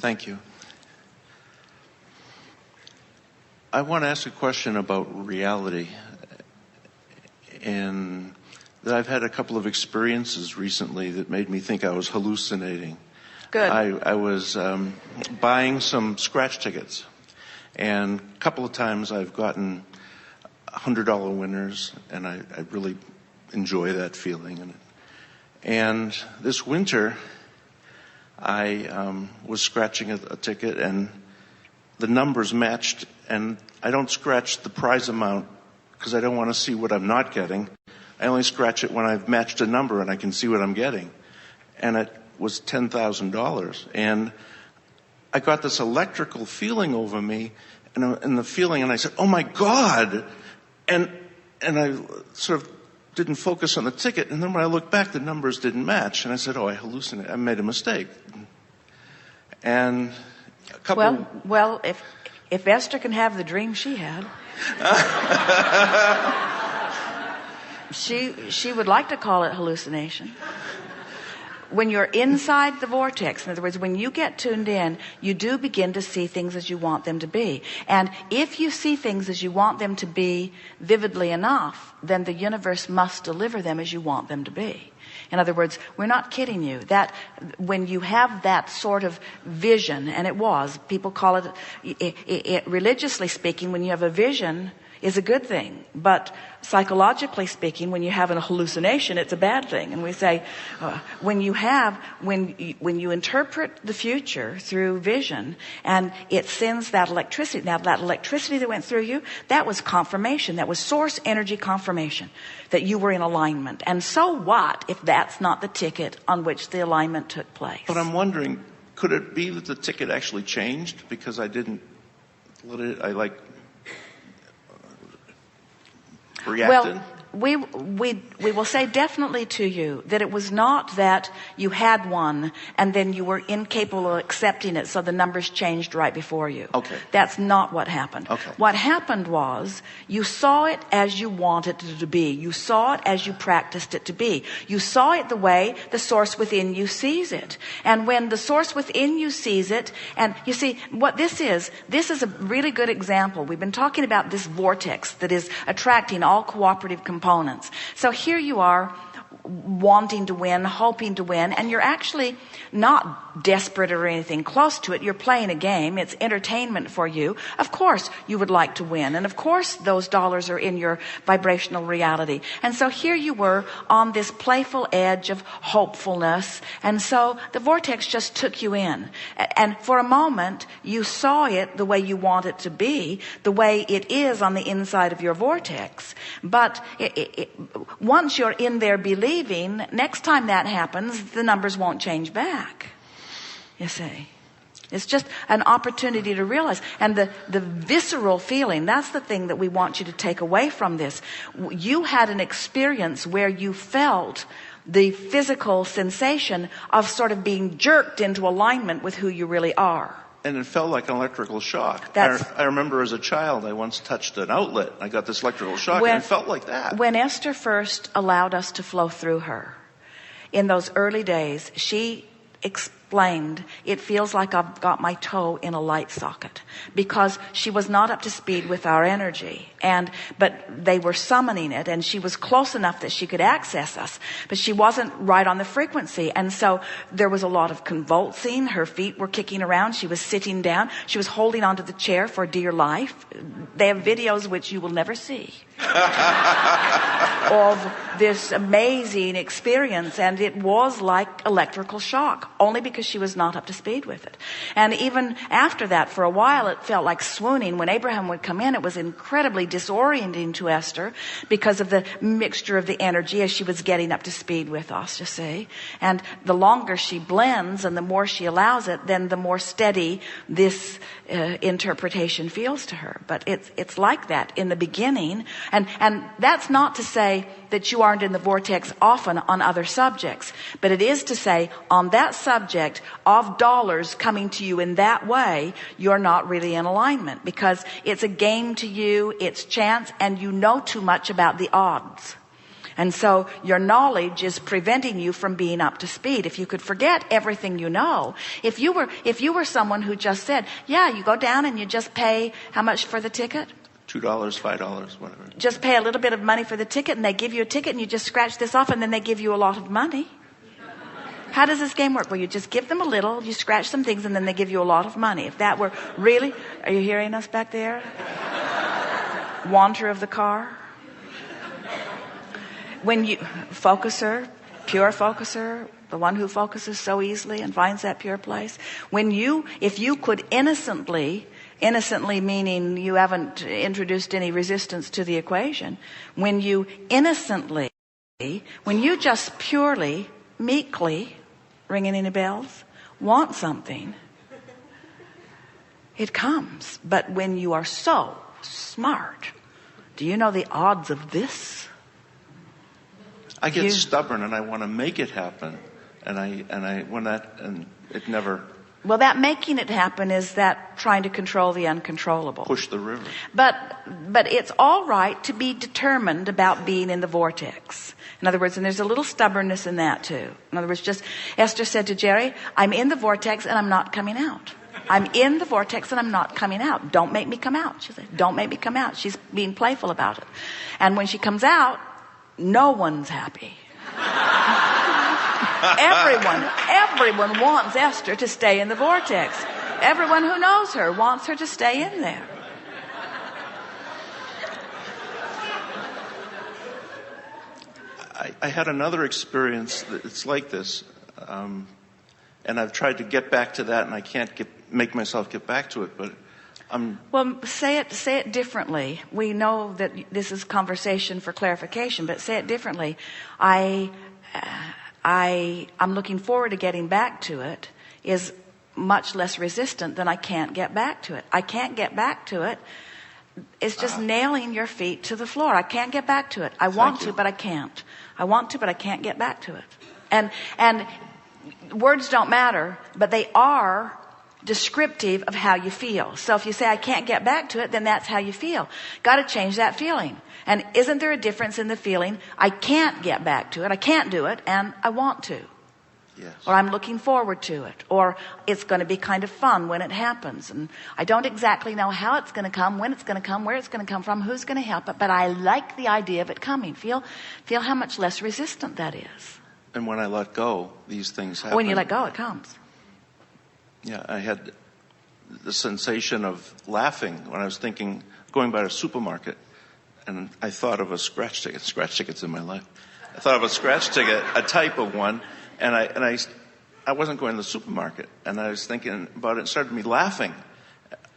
Thank you. I want to ask a question about reality. And that I've had a couple of experiences recently that made me think I was hallucinating. Good. I was buying some scratch tickets. And a couple of times I've gotten $100 winners, and I really enjoy that feeling. And this winter, I was scratching a ticket, and the numbers matched, and I don't scratch the prize amount because I don't want to see what I'm not getting. I only scratch it when I've matched a number and I can see what I'm getting. And it was $10,000. And I got this electrical feeling over me, and the feeling, and I said, oh my God! And I sort of didn't focus on the ticket, and then when I looked back, the numbers didn't match, and I said, oh, I hallucinated. I made a mistake. And a couple... Well, if Esther can have the dream she had, she would like to call it hallucination. When you're inside the vortex, in other words, when you get tuned in, you do begin to see things as you want them to be. And if you see things as you want them to be vividly enough, then the universe must deliver them as you want them to be. In other words, we're not kidding you. That when you have that sort of vision, and people call it religiously speaking, when you have a vision, is a good thing. But psychologically speaking, when you have a hallucination, it's a bad thing. And we say, when you interpret the future through vision, and it sends that electricity. Now, that electricity that went through you, that was confirmation. That was source energy confirmation that you were in alignment. And so what if that's not the ticket on which the alignment took place? But I'm wondering, could it be that the ticket actually changed because I didn't let it, reacted? Well, we will say definitely to you that it was not that you had one and then you were incapable of accepting it, so the numbers changed right before you. Okay. That's not what happened. Okay. What happened was you saw it as you wanted it to be. You saw it as you practiced it to be. You saw it the way the source within you sees it. And when the source within you sees it, and you see what this is a really good example. We've been talking about this vortex that is attracting all cooperative components. So here you are wanting to win, hoping to win, and you're actually not desperate or anything close to it. You're playing a game. It's entertainment for you. Of course you would like to win, and of course those dollars are in your vibrational reality. And so here you were on this playful edge of hopefulness, and so the vortex just took you in. And for a moment you saw it the way you want it to be, the way it is on the inside of your vortex. But once you're in there believing, next time that happens, the numbers won't change back. You see, it's just an opportunity to realize. And the visceral feeling, that's the thing that we want you to take away from this. You had an experience where you felt the physical sensation of sort of being jerked into alignment with who you really are. And it felt like an electrical shock. I remember as a child, I once touched an outlet. I got this electrical shock, and it felt like that. When Esther first allowed us to flow through her, in those early days, she explained, it feels like I've got my toe in a light socket, because she was not up to speed with our energy. But they were summoning it, and she was close enough that she could access us, but she wasn't right on the frequency. And so there was a lot of convulsing. Her feet were kicking around. She was sitting down. She was holding onto the chair for dear life. They have videos which you will never see of this amazing experience, and it was like electrical shock, only because she was not up to speed with it. And even after that, for a while, it felt like swooning. When Abraham would come in, it was incredibly disorienting to Esther because of the mixture of the energy as she was getting up to speed with us, you see. And the longer she blends and the more she allows it, then the more steady this interpretation feels to her. But it's like that in the beginning. And that's not to say that you aren't in the vortex often on other subjects, but it is to say on that subject of dollars coming to you in that way, you're not really in alignment, because it's a game to you, it's chance, and you know too much about the odds. And so your knowledge is preventing you from being up to speed. If you could forget everything you know, if you were someone who just said, yeah, you go down and you just pay how much for the ticket? $2, $5, whatever. Just pay a little bit of money for the ticket, and they give you a ticket and you just scratch this off, and then they give you a lot of money. How does this game work? Well, you just give them a little, you scratch some things, and then they give you a lot of money. If that were really, are you hearing us back there? Wanter of the car. When you, focuser, pure focuser, the one who focuses so easily and finds that pure place. If you could innocently meaning you haven't introduced any resistance to the equation, when you just purely, meekly, ringing any bells, want something, it comes. But when you are so smart, do you know the odds of this? I get stubborn and I want to make it happen, and it never. Well, that making it happen is that trying to control the uncontrollable. Push the river. But it's all right to be determined about being in the vortex. In other words, and there's a little stubbornness in that too. In other words, just Esther said to Jerry, I'm in the vortex and I'm not coming out. I'm in the vortex and I'm not coming out. Don't make me come out. She said, don't make me come out. She's being playful about it. And when she comes out, no one's happy. Everyone wants Esther to stay in the vortex. Everyone who knows her wants her to stay in there. I had another experience that's like this, and I've tried to get back to that, and I can't make myself get back to it. But well, say it differently. We know that this is conversation for clarification, but say it differently. I'm looking forward to getting back to it is much less resistant than I can't get back to it. I can't get back to it. It's just nailing your feet to the floor. I can't get back to it. I want to, but I can't. I want to, but I can't get back to it. And words don't matter, but they are descriptive of how you feel. So if you say, I can't get back to it, then that's how you feel. Got to change that feeling. And isn't there a difference in the feeling, I can't get back to it, I can't do it, and I want to? Yes. Or I'm looking forward to it. Or it's going to be kind of fun when it happens. And I don't exactly know how it's going to come, when it's going to come, where it's going to come from, who's going to help it, but I like the idea of it coming. Feel how much less resistant that is. And when I let go, these things happen. When you let go, it comes. Yeah, I had the sensation of laughing when I was going by a supermarket, and I thought of a scratch ticket. Scratch tickets in my life. I thought of a scratch ticket, a type of one, and I wasn't going to the supermarket, and I was thinking about it. It started me laughing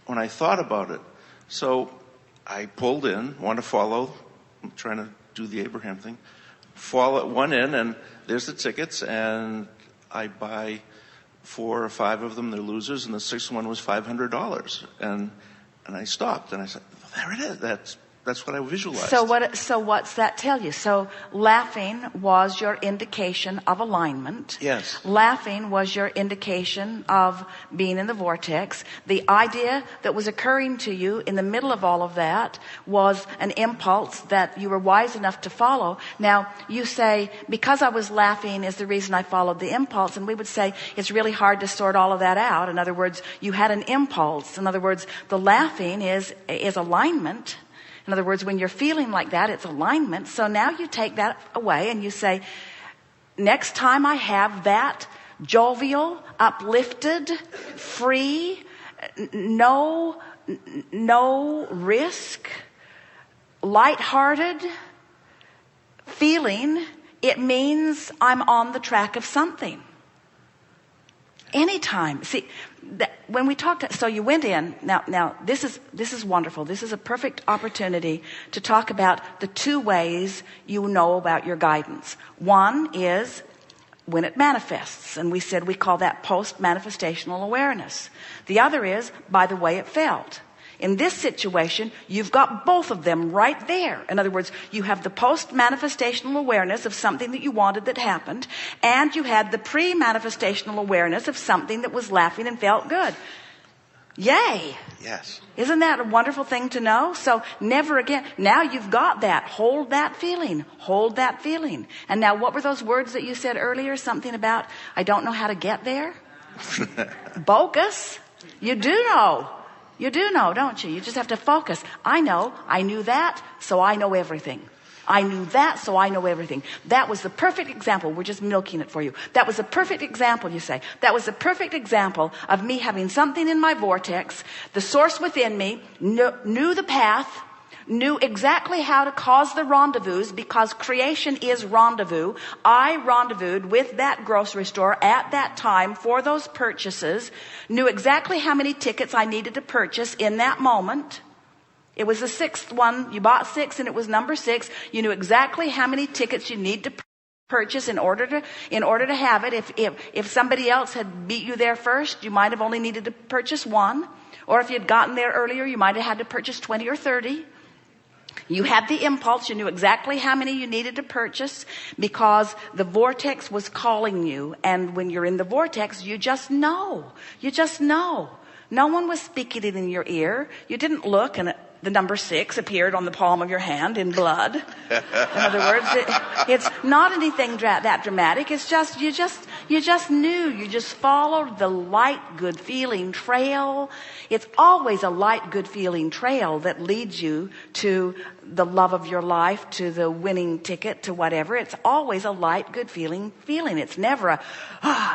when I thought about it. So I pulled in, wanted to follow. I'm trying to do the Abraham thing. Follow one in, and there's the tickets, and I buy 4 or 5 of them. They're losers, and the 6th one was $500. And I stopped, and I said, there it is. That's what I visualized. So what's that tell you? So laughing was your indication of alignment. Yes. Laughing was your indication of being in the vortex. The idea that was occurring to you in the middle of all of that was an impulse that you were wise enough to follow. Now, you say, because I was laughing is the reason I followed the impulse. And we would say it's really hard to sort all of that out. In other words, you had an impulse. In other words, the laughing is alignment. In other words, when you're feeling like that, it's alignment. So now you take that away and you say, next time I have that jovial, uplifted, free, no risk, lighthearted feeling, it means I'm on the track of something. Anytime. See, when we talked, so you went in. Now this is wonderful. This is a perfect opportunity to talk about the 2 ways you know about your guidance. One is when it manifests, and we said we call that post-manifestational awareness. The other is by the way it felt. In this situation, you've got both of them right there. In other words, you have the post-manifestational awareness of something that you wanted that happened, and you had the pre-manifestational awareness of something that was laughing and felt good. Yay. Yes. Isn't that a wonderful thing to know? So never again. Now you've got that. Hold that feeling. Hold that feeling. And now what were those words that you said earlier? Something about, I don't know how to get there? Focus. You do know. You do know, don't you? You just have to focus. I know. I knew that, so I know everything. I knew that, so I know everything. That was the perfect example. We're just milking it for you. That was the perfect example, you say. That was the perfect example of me having something in my vortex. The source within me knew the path, knew exactly how to cause the rendezvous, because creation is rendezvous. I rendezvoused with that grocery store at that time for those purchases, knew exactly how many tickets I needed to purchase in that moment. It was the sixth one. You bought 6 and it was number 6. You knew exactly how many tickets you need to purchase in order to have it. If somebody else had beat you there first, you might have only needed to purchase 1. Or if you'd gotten there earlier, you might have had to purchase 20 or 30. You had the impulse. You knew exactly how many you needed to purchase because the vortex was calling you. And when you're in the vortex, you just know. You just know. No one was speaking it in your ear. You didn't look and the number 6 appeared on the palm of your hand in blood. In other words, it's not anything that dramatic. It's just, you just knew. You just followed the light, good feeling trail. It's always a light, good feeling trail that leads you to the love of your life, to the winning ticket, to whatever. It's always a light, good feeling. It's never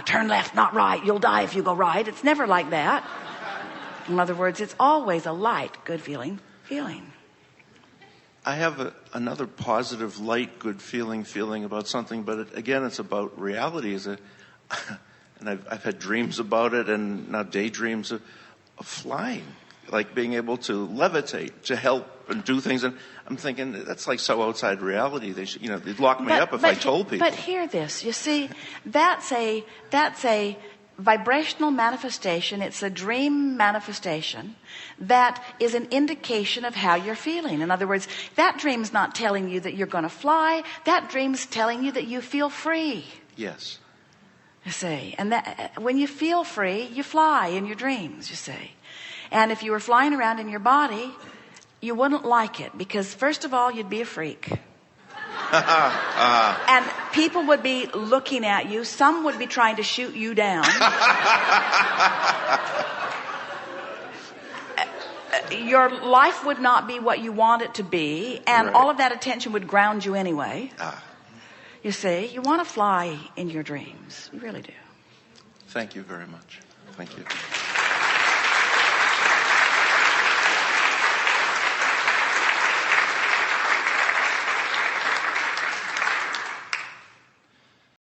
turn left, not right. You'll die if you go right. It's never like that. In other words, it's always a light, good feeling. I have another positive, light, good feeling about something, but again, it's about reality. And I've had dreams about it, and now daydreams of flying, like being able to levitate, to help and do things. And I'm thinking that's like so outside reality. They'd lock me up if I told people. But hear this. You see, that's a vibrational manifestation. It's a dream manifestation that is an indication of how you're feeling. In other words, that dream's not telling you that you're going to fly. That dream's telling you that you feel free. Yes. You see, and that when you feel free, you fly in your dreams, you see. And if you were flying around in your body, you wouldn't like it because first of all, you'd be a freak. And people would be looking at you. Some would be trying to shoot you down. Your life would not be what you want it to be. And right. All of that attention would ground you anyway. You see, you want to fly in your dreams. You really do. Thank you very much. Thank you.